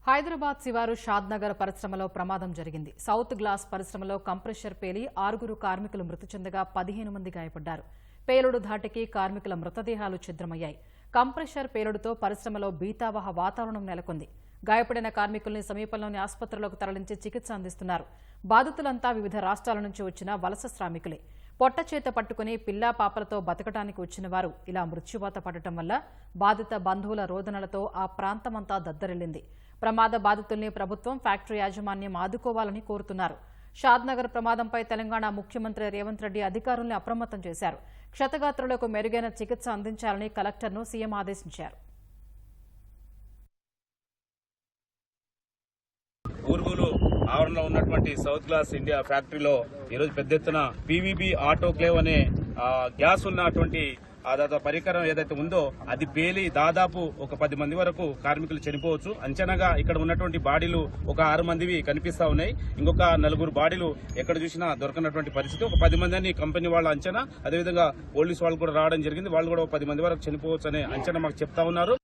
హైదరాబాద్ శివారు షాద్నగర్ పరిశ్రమలో ప్రమాదం జరిగింది. సౌత్ గ్లాస్ పరిశ్రమలో కంప్రెషర్ పేలి 6 కార్మికులు మృతి చెందగా 15 మంది గాయపడ్డారు. పేలుడు ధాటికి కార్మికుల మృతదేహాలు ఛిద్రమయ్యాయి. కంప్రెషర్ పేలుడుతో పరిశ్రమలో భీతావహ వాతావరణం నెలకొంది. గాయపడిన కార్మికుల్ని సమీపంలోని ఆసుపత్రులకు తరలించి చికిత్స అందిస్తున్నారు. బాధితులంతా వివిధ రాష్ట్రాల నుంచి వచ్చిన వలస శ్రామికులే. పొట్టచేత పట్టుకుని పిల్లా పాపలతో బతకడానికి వచ్చిన వారు ఇలా మృత్యువాత పడటం వల్ల బాధిత బంధువుల రోదనలతో ఆ ప్రాంతమంతా దద్దరిల్లింది. ప్రమాద బాధితుల్ని ప్రభుత్వం, ఫ్యాక్టరీ యాజమాన్యం ఆదుకోవాలని కోరుతున్నారు. షాద్నగర్ ప్రమాదంపై తెలంగాణ ముఖ్యమంత్రి రేవంత్ రెడ్డి అధికారుల్ని అప్రమత్తం చేశారు. క్షతగాత్రులకు మెరుగైన చికిత్స అందించాలని కలెక్టర్ను సీఎం ఆదేశించారు. ఊరుగులు ఆవరణలో ఉన్నటువంటి సౌత్ గ్లాస్ ఇండియా ఫ్యాక్టరీలో ఈరోజు పెద్ద ఎత్తున పీవీబీ ఆటోక్లేవ్ అనే గ్యాస్ ఉన్నటువంటి పరికరం ఏదైతే ఉందో అది పేలి దాదాపు ఒక 10 మంది వరకు కార్మికులు చనిపోవచ్చు. అంచనాగా ఇక్కడ ఉన్నటువంటి బాడీలు ఒక 6 మందివి కనిపిస్తా ఉన్నాయి. ఇంకొక 4 బాడీలు ఎక్కడ చూసినా దొరకనటువంటి పరిస్థితి. ఒక 10 మంది అని కంపెనీ వాళ్ళ అంచనా. అదేవిధంగా పోలీసు వాళ్ళు కూడా రావడం జరిగింది. వాళ్ళు కూడా 10 మంది వరకు చనిపోవచ్చు అనే అంచనా మాకు చెప్తా ఉన్నారు.